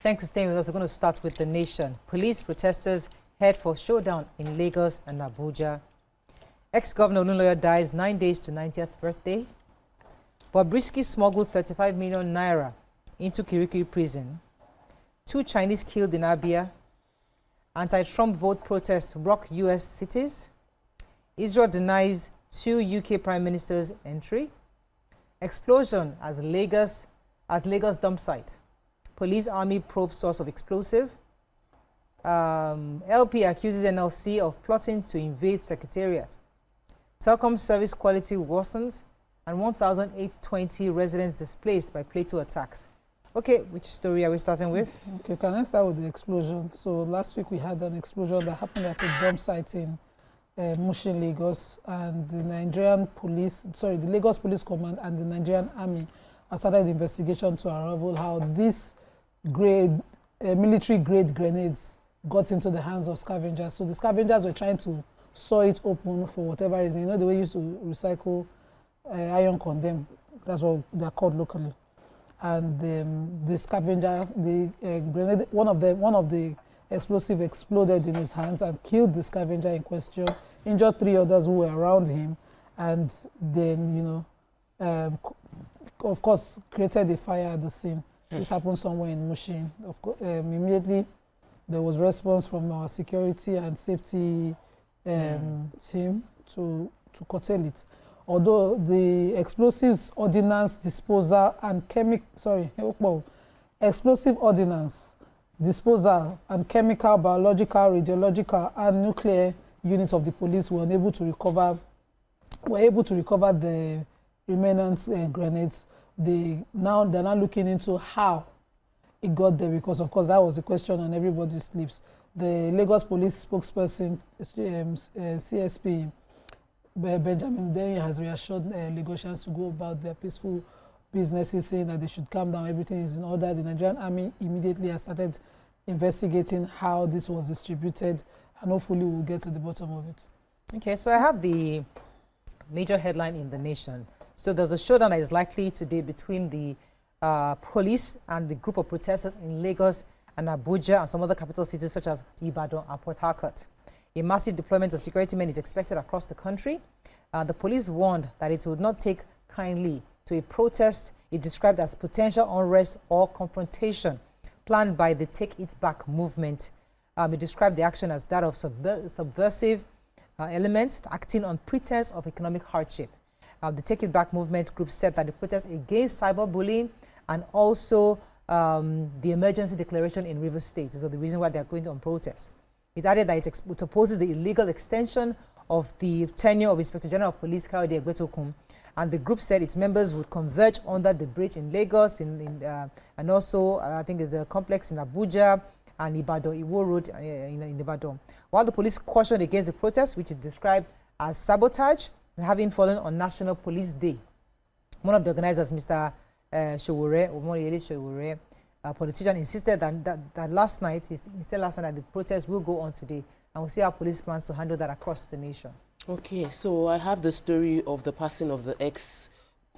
Thanks for staying with us. We're going to start with the nation. Police protesters head for showdown in Lagos and Abuja. Ex-Governor Olunloyo dies 9 days to 90th birthday. Bobrisky smuggled 35 million naira into Kirikiri prison. 2 Chinese killed in Abia. Anti-Trump vote protests rock U.S. cities. Israel denies 2 UK prime ministers entry. Explosion at Lagos dump site. Police army probe source of explosive. LP accuses NLC of plotting to invade secretariat. Telecom service quality worsens, and 1,820 residents displaced by Plateau attacks. Okay, which story are we starting with? Okay, can I start with the explosion? So last week we had an explosion that happened at a dump site in Mushin, Lagos, and the the Lagos Police Command and the Nigerian Army have started the investigation to unravel how this military-grade grenades got into the hands of scavengers. So the scavengers were trying to saw it open for whatever reason. You know the way you used to recycle iron condemn. That's what they're called locally. And the scavenger, grenade, one of the explosive exploded in his hands and killed the scavenger in question, injured 3 others who were around him, and then, of course, created a fire at the scene. This happened somewhere in Mushin. Of course, immediately there was response from our security and safety team to curtail it. Although the explosives ordnance disposal and explosive ordnance disposal and chemical, biological, radiological, and nuclear units of the police were able to recover the remnant grenades. They're now looking into how it got there, because of course that was the question on everybody's lips. The Lagos police spokesperson, CSP Benjamin Deyi, has reassured Lagosians to go about their peaceful businesses, saying that they should calm down, everything is in order. The Nigerian Army immediately has started investigating how this was distributed, and hopefully we'll get to the bottom of it. Okay, so I have the major headline in the nation. So there's a showdown that is likely today between the police and the group of protesters in Lagos and Abuja and some other capital cities such as Ibadan and Port Harcourt. A massive deployment of security men is expected across the country. The police warned that it would not take kindly to a protest it described as potential unrest or confrontation planned by the Take It Back movement. It described the action as that of subversive elements acting on pretense of economic hardship. The Take It Back movement group said that the protest against cyberbullying and also the emergency declaration in Rivers State is the reason why they are going on protest. It added that it opposes the illegal extension of the tenure of Inspector General of Police Kayode Egbetokun, and the group said its members would converge under the bridge in Lagos, and also I think there's a complex in Abuja and Ibadan, Iwo Road in Ibadan. While the police cautioned against the protest, which is described as sabotage, having fallen on National Police Day. One of the organizers, Mr. Showore, a politician, insisted that last night that the protest will go on today, and we'll see how police plans to handle that across the nation. Okay, so I have the story of the passing of the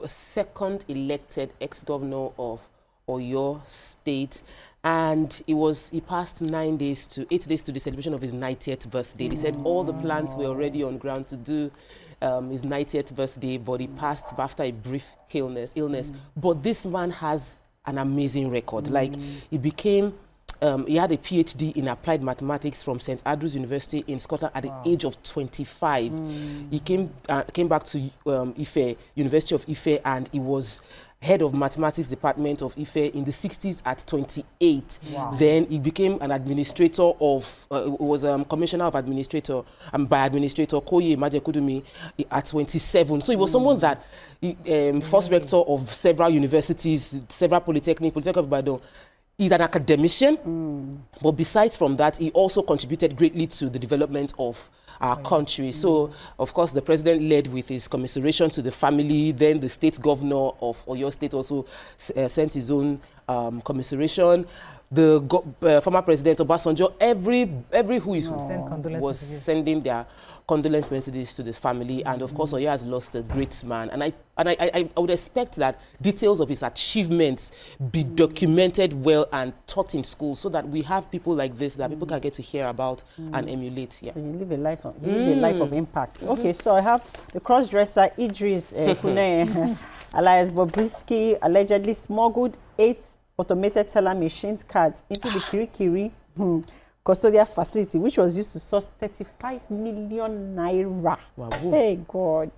second elected ex-governor of Oyo State, and he passed 8 days to the celebration of his 90th birthday. They said all the plans were already on ground to do his 90th birthday, but he passed after a brief illness. But this man has an amazing record. Like, he had a PhD in applied mathematics from St. Andrews University in Scotland at the age of 25. He came back to University of Ife, and he was head of mathematics department of Ife in the 60s at 28. Wow. Then he became an administrator commissioner of administrator by administrator Koye Majekudumi at 27. So he was someone that first rector of several universities, several polytechnic of Ibadan. He's an academician, but besides from that, he also contributed greatly to the development of our country. So, of course, the president led with his commiseration to the family. Then the state governor of Oyo State also sent his own commiseration. former president Obasanjo, every who is who was messages. sending their condolence messages to the family, and of course Oyo has lost a great man, and I would expect that details of his achievements be documented well and taught in school, so that we have people like this that people can get to hear about and emulate. Yeah. So you live a life of impact. Okay, so I have the cross-dresser Idris Okuneye, alias Bobrisky, allegedly smuggled 8 automated teller machines cards into the Kirikiri custodial facility, which was used to source 35 million naira. Wow. Hey God!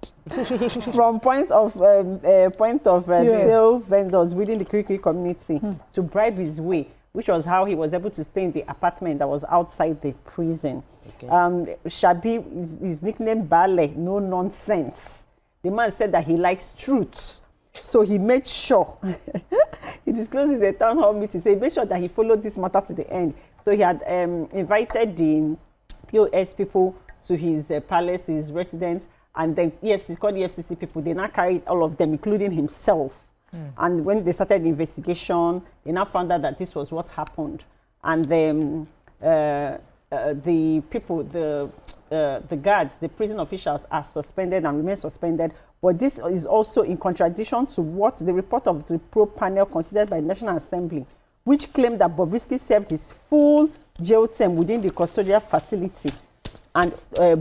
From point of sale vendors within the Kirikiri community to bribe his way, which was how he was able to stay in the apartment that was outside the prison. Okay. Shabi is nicknamed Baale No-Nonsense. The man said that he likes truth. So he made sure, he disclosed in the town hall meeting, so he made sure that he followed this matter to the end. So he had invited the POS people to his palace, to his residence, and then called EFCC people. They now carried all of them, including himself. And when they started the investigation, they now found out that this was what happened. And then the people, the guards, the prison officials are suspended and remain suspended. But this is also in contradiction to what the report of the probe panel considered by the National Assembly, which claimed that Bobrisky served his full jail term within the custodial facility, and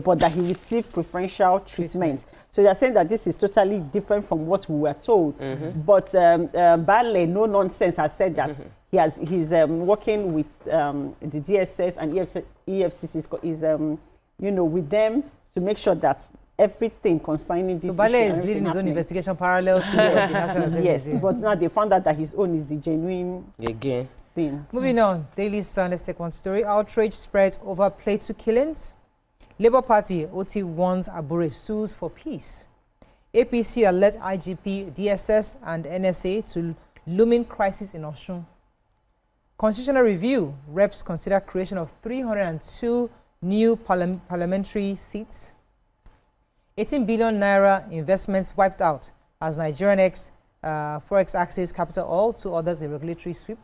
but that he received preferential treatment. So they are saying that this is totally different from what we were told. But Baale No-Nonsense has said that he's working with the DSS and EFCC is with them to make sure that everything concerning this. So Baale is leading his own investigation parallel to the National Assembly. Yes, but now they found out that his own is the genuine thing. Moving on, Daily Sun, let's take one story. Outrage spreads over Plateau killings. Labour Party, OT warns Abure sues for peace. APC alert IGP, DSS and NSA to looming crisis in Osun. Constitutional review, reps consider creation of 302 new parliamentary seats. 18 billion naira investments wiped out as Nigerian Forex Axis Capital All, 2 others a regulatory sweep.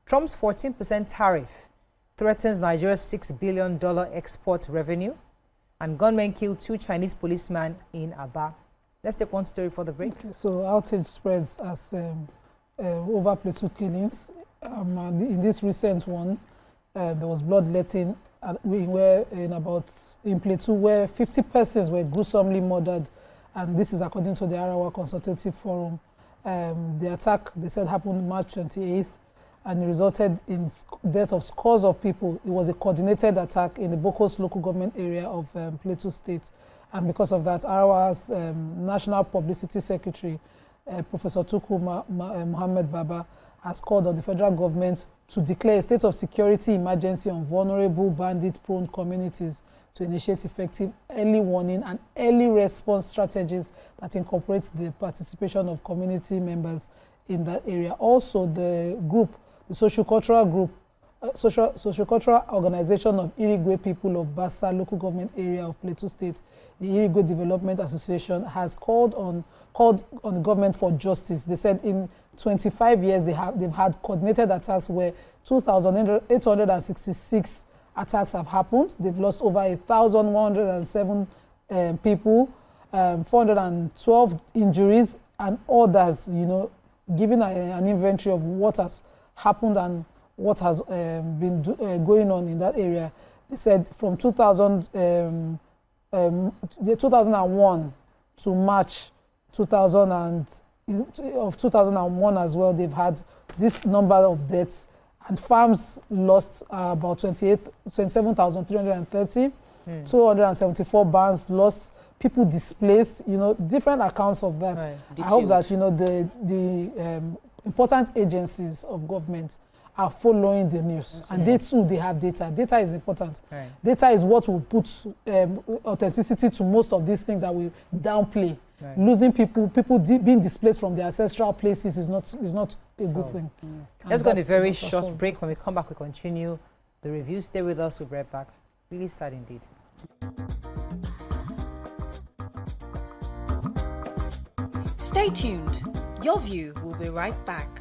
Trump's 14% tariff threatens Nigeria's $6 billion export revenue, and gunmen killed 2 Chinese policemen in Aba. Let's take one story for the break. Okay, so outrage spreads as over Plateau killings. In this recent one, there was bloodletting in Plateau, where 50 persons were gruesomely murdered, and this is according to the Arawa Consultative Forum. The attack, they said, happened March 28th, and it resulted in death of scores of people. It was a coordinated attack in the Bokos local government area of Plateau State, and because of that, Arawa's National Publicity Secretary, Professor Tuku Muhammad Baba, has called on the federal government to declare a state of security emergency on vulnerable bandit-prone communities to initiate effective early warning and early response strategies that incorporate the participation of community members in that area. Also, the sociocultural organization of Irigwe people of Bassa local government area of Plateau State, the Irigwe Development Association, has called on the government for justice. They said in 25 years they've had coordinated attacks where 2,866 attacks have happened. They've lost over 1,107 people, 412 injuries, and others, giving an inventory of what has happened and what has been going on in that area. They said from 2001 to March 2001 as well, they've had this number of deaths, and farms lost about 27,330, 274 barns lost, people displaced, different accounts of that. Right. I hope that, the important agencies of government are following the news. That's and they too, they have data. Data is important. Right. Data is what will put authenticity to most of these things that we downplay. Right. Losing people being displaced from their ancestral places is not a good thing. Let's go on a very short break. When we come back, we continue the review. Stay with us. We'll be right back. Really sad indeed. Stay tuned. Your View will be right back.